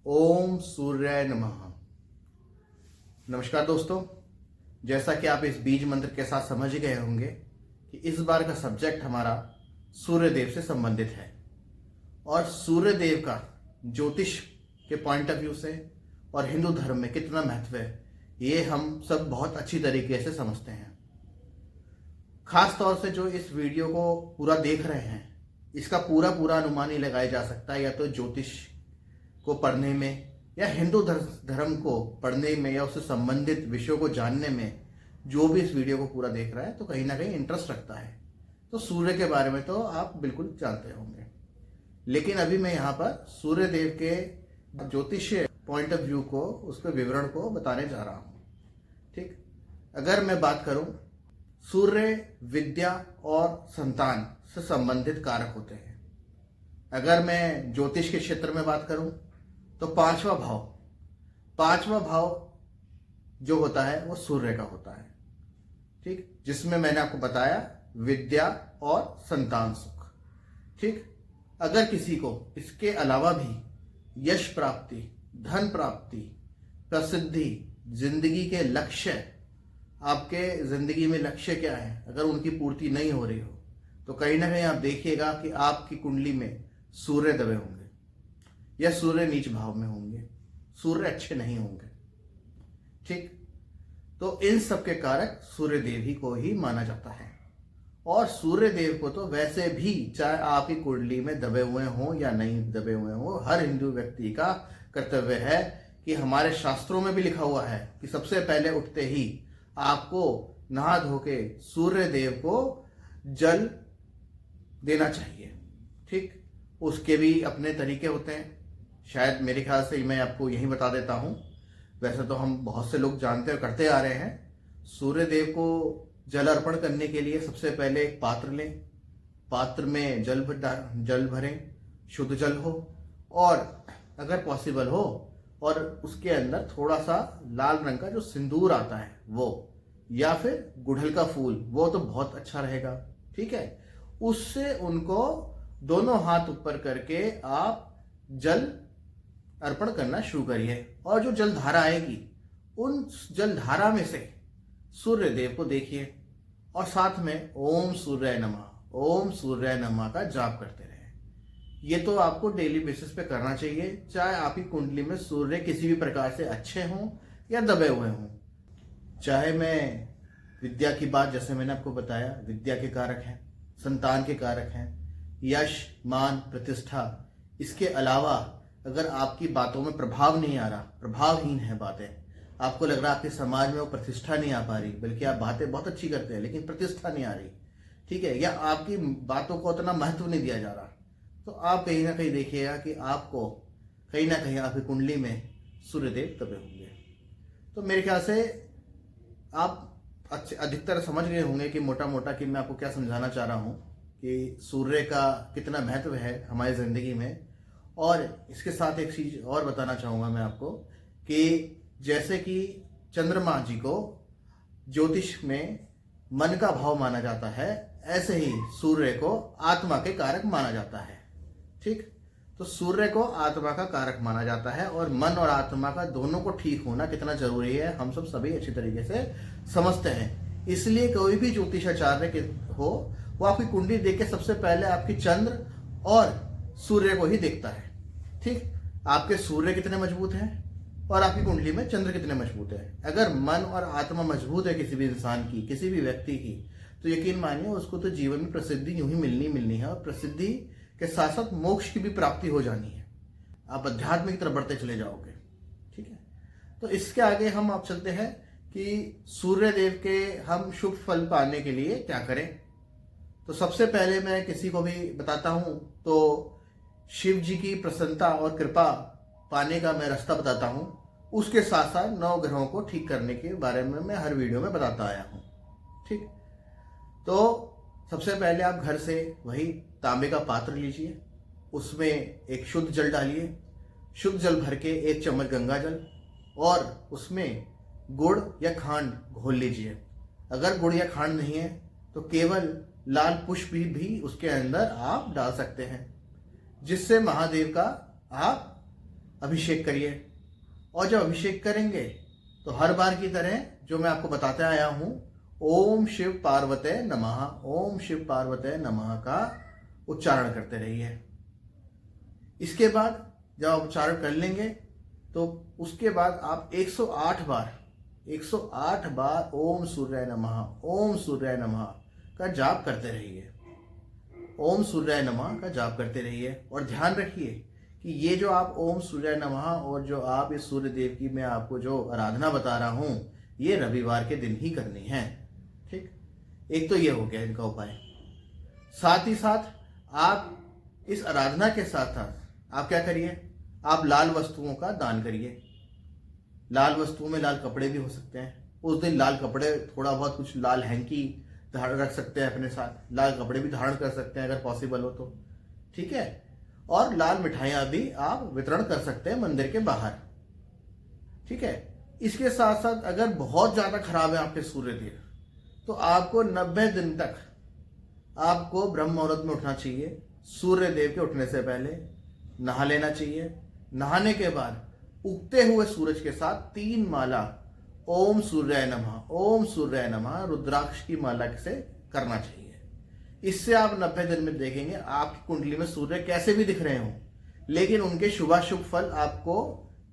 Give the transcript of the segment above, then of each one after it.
ओम सूर्याय नमः। नमस्कार दोस्तों, जैसा कि आप इस बीज मंत्र के साथ समझ गए होंगे कि इस बार का सब्जेक्ट हमारा सूर्य देव से संबंधित है और सूर्य देव का ज्योतिष के पॉइंट ऑफ व्यू से और हिंदू धर्म में कितना महत्व है ये हम सब बहुत अच्छी तरीके से समझते हैं। खास तौर से जो इस वीडियो को पूरा देख रहे हैं इसका पूरा अनुमान ही लगाया जा सकता है या तो ज्योतिष को पढ़ने में या हिंदू धर्म को पढ़ने में या उससे संबंधित विषयों को जानने में। जो भी इस वीडियो को पूरा देख रहा है तो कहीं ना कहीं इंटरेस्ट रखता है, तो सूर्य के बारे में तो आप बिल्कुल जानते होंगे। लेकिन अभी मैं यहाँ पर सूर्य देव के ज्योतिषीय पॉइंट ऑफ व्यू को, उसके विवरण को बताने जा रहा हूँ। ठीक, अगर मैं बात करूँ, सूर्य विद्या और संतान से संबंधित कारक होते हैं। अगर मैं ज्योतिष के क्षेत्र में बात करूं तो पांचवा भाव जो होता है वो सूर्य का होता है। ठीक, जिसमें मैंने आपको बताया विद्या और संतान सुख। ठीक, अगर किसी को इसके अलावा भी यश प्राप्ति, धन प्राप्ति, प्रसिद्धि, जिंदगी के लक्ष्य, आपके जिंदगी में लक्ष्य क्या है, अगर उनकी पूर्ति नहीं हो रही हो तो कहीं ना कहीं आप देखिएगा कि आपकी कुंडली में सूर्य दबे होंगे या सूर्य नीच भाव में होंगे, सूर्य अच्छे नहीं होंगे। ठीक, तो इन सब के कारक सूर्य देव ही को ही माना जाता है। और सूर्य देव को तो वैसे भी चाहे आपकी कुंडली में दबे हुए हों या नहीं दबे हुए हों, हर हिंदू व्यक्ति का कर्तव्य है कि हमारे शास्त्रों में भी लिखा हुआ है कि सबसे पहले उठते ही आपको नहा धो के सूर्य देव को जल देना चाहिए। ठीक, उसके भी अपने तरीके होते हैं, शायद मेरे ख्याल से मैं आपको यही बता देता हूँ। वैसे तो हम बहुत से लोग जानते और करते आ रहे हैं। सूर्य देव को जल अर्पण करने के लिए सबसे पहले एक पात्र लें, पात्र में जल भरें, शुद्ध जल हो, और अगर पॉसिबल हो और उसके अंदर थोड़ा सा लाल रंग का जो सिंदूर आता है वो, या फिर गुड़हल का फूल, वो तो बहुत अच्छा रहेगा। ठीक है, उससे उनको दोनों हाथ ऊपर करके आप जल अर्पण करना शुरू करिए। और जो जल धारा आएगी उन जल धारा में से सूर्य देव को देखिए और साथ में ओम सूर्याय नमः का जाप करते रहे। ये तो आपको डेली बेसिस पे करना चाहिए, चाहे आपकी कुंडली में सूर्य किसी भी प्रकार से अच्छे हों या दबे हुए हों। चाहे मैं विद्या की बात, जैसे मैंने आपको बताया, विद्या के कारक हैं, संतान के कारक हैं, यश, मान, प्रतिष्ठा। इसके अलावा अगर आपकी बातों में प्रभाव नहीं आ रहा, प्रभावहीन है बातें, आपको लग रहा है आपके समाज में वो प्रतिष्ठा नहीं आ पा रही, बल्कि आप बातें बहुत अच्छी करते हैं लेकिन प्रतिष्ठा नहीं आ रही, ठीक है, या आपकी बातों को उतना महत्व नहीं दिया जा रहा, तो आप कहीं ना कहीं देखिएगा कि आपको कहीं ना कहीं आपकी कुंडली में सूर्यदेव दबे होंगे। तो मेरे ख्याल से आप अधिकतर समझ गए होंगे कि मोटा मोटा कि मैं आपको क्या समझाना चाह रहा हूँ कि सूर्य का कितना महत्व है हमारी ज़िंदगी में। और इसके साथ एक चीज़ और बताना चाहूँगा मैं आपको कि जैसे कि चंद्रमा जी को ज्योतिष में मन का भाव माना जाता है, ऐसे ही सूर्य को आत्मा के कारक माना जाता है। ठीक, तो सूर्य को आत्मा का कारक माना जाता है और मन और आत्मा का दोनों को ठीक होना कितना जरूरी है हम सब सभी अच्छी तरीके से समझते हैं। इसलिए कोई भी ज्योतिषाचार्य हो वो आपकी कुंडली देख के सबसे पहले आपकी चंद्र और सूर्य को ही देखता है। ठीक, आपके सूर्य कितने मजबूत हैं और आपकी कुंडली में चंद्र कितने मजबूत है। अगर मन और आत्मा मजबूत है किसी भी इंसान की, किसी भी व्यक्ति की, तो यकीन मानिए उसको तो जीवन में प्रसिद्धि यूं ही मिलनी है और प्रसिद्धि के साथ साथ मोक्ष की भी प्राप्ति हो जानी है। आप अध्यात्म की तरफ बढ़ते चले जाओगे। ठीक है, तो इसके आगे हम आप चलते हैं कि सूर्य देव के हम शुभ फल पाने के लिए क्या करें। तो सबसे पहले मैं किसी को भी बताता हूं तो शिव जी की प्रसन्नता और कृपा पाने का मैं रास्ता बताता हूं। उसके साथ साथ 9 ग्रहों को ठीक करने के बारे में मैं हर वीडियो में बताता आया हूं। ठीक, तो सबसे पहले आप घर से वही तांबे का पात्र लीजिए, उसमें एक शुद्ध जल डालिए, शुद्ध जल भर के 1 चम्मच गंगा जल, और उसमें गुड़ या खांड घोल लीजिए। अगर गुड़ या खांड नहीं है तो केवल लाल पुष्प भी उसके अंदर आप डाल सकते हैं, जिससे महादेव का आप अभिषेक करिए। और जब अभिषेक करेंगे तो हर बार की तरह जो मैं आपको बताते आया हूं, ओम शिव पार्वते नमः, ओम शिव पार्वते नमः का उच्चारण करते रहिए। इसके बाद जब आप उच्चारण कर लेंगे तो उसके बाद आप 108 बार ओम सूर्याय नमः, ओम सूर्याय नमः का जाप करते रहिए। ओम सूर्याय नमः का जाप करते रहिए। और ध्यान रखिए कि ये जो आप ओम सूर्याय नमः और जो आप इस सूर्य देव की मैं आपको जो आराधना बता रहा हूं, ये रविवार के दिन ही करनी है। ठीक, एक तो ये हो गया इनका उपाय। साथ ही साथ आप इस आराधना के साथ साथ आप क्या करिए, आप लाल वस्तुओं का दान करिए। लाल वस्तुओं में लाल कपड़े भी हो सकते हैं। उस दिन लाल कपड़े, थोड़ा बहुत कुछ लाल हैंकी धारण रख सकते हैं अपने साथ, लाल कपड़े भी धारण कर सकते हैं अगर पॉसिबल हो तो। ठीक है, और लाल मिठाइयां भी आप वितरण कर सकते हैं मंदिर के बाहर। ठीक है, इसके साथ साथ अगर बहुत ज्यादा खराब है आपके सूर्य देव, तो आपको 90 दिन तक आपको ब्रह्म मुहूर्त में उठना चाहिए। सूर्य देव के उठने से पहले नहा लेना चाहिए। नहाने के बाद उगते हुए सूरज के साथ 3 माला ओम सूर्याय नमः, ओम सूर्याय नमः रुद्राक्ष की माला से करना चाहिए। इससे आप 90 दिन में देखेंगे आपकी कुंडली में सूर्य कैसे भी दिख रहे हों, लेकिन उनके शुभाशुभ फल आपको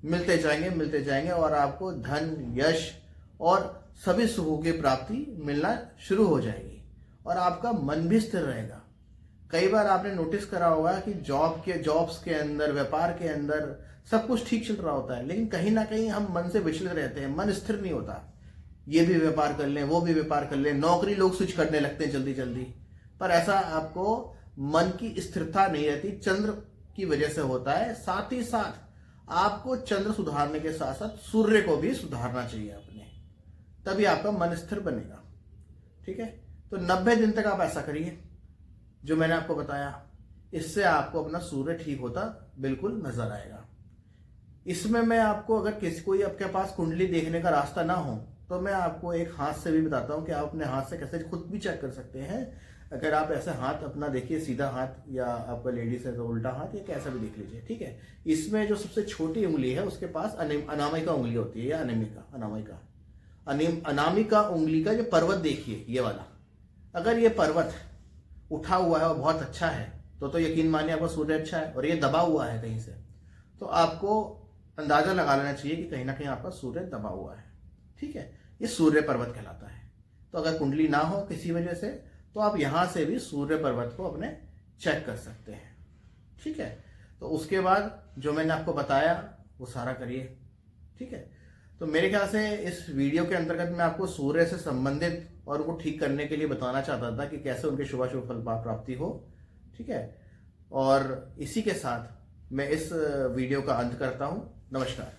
मिलते जाएंगे और आपको धन, यश और सभी सुखों की प्राप्ति मिलना शुरू हो जाएगी और आपका मन भी स्थिर रहेगा। कई बार आपने नोटिस करा होगा कि जॉब्स के अंदर, व्यापार के अंदर सब कुछ ठीक चल रहा होता है, लेकिन कहीं ना कहीं हम मन से विचलित रहते हैं, मन स्थिर नहीं होता। ये भी व्यापार कर लें, वो भी व्यापार कर लें, नौकरी लोग स्विच करने लगते हैं जल्दी जल्दी, पर ऐसा आपको मन की स्थिरता नहीं रहती, चंद्र की वजह से होता है। साथ ही साथ आपको चंद्र सुधारने के साथ साथ सूर्य को भी सुधारना चाहिए अपने, तभी आपका मन स्थिर बनेगा। ठीक है, तो 90 दिन तक आप ऐसा करिए जो मैंने आपको बताया। इससे आपको अपना सूर्य ठीक होता बिल्कुल नजर आएगा। इसमें मैं आपको, अगर किसी कोई आपके पास कुंडली देखने का रास्ता ना हो, तो मैं आपको एक हाथ से भी बताता हूं कि आप अपने हाथ से कैसे खुद भी चेक कर सकते हैं। अगर आप ऐसे हाथ अपना देखिए, सीधा हाथ, या आपका लेडीज है तो उल्टा हाथ, या कैसा भी देख लीजिए। ठीक है, इसमें जो सबसे छोटी उंगली है उसके पास अनामिका उंगली होती है, या अनामिका उंगली का जो पर्वत देखिए, ये वाला, अगर ये पर्वत उठा हुआ है और बहुत अच्छा है तो यकीन मानिए आपका सूर्य अच्छा है। और ये दबा हुआ है कहीं से, तो आपको अंदाजा लगा लेना चाहिए कि कहीं ना कहीं आपका सूर्य दबा हुआ है। ठीक है, ये सूर्य पर्वत कहलाता है। तो अगर कुंडली ना हो किसी वजह से, तो आप यहां से भी सूर्य पर्वत को अपने चेक कर सकते हैं। ठीक है, तो उसके बाद जो मैंने आपको बताया वो सारा करिए। ठीक है, तो मेरे ख्याल से इस वीडियो के अंतर्गत मैं आपको सूर्य से संबंधित और उनको ठीक करने के लिए बताना चाहता था कि कैसे उनके शुभाशुभ फल प्राप्ति हो। ठीक है, और इसी के साथ मैं इस वीडियो का अंत करता हूं। नमस्कार।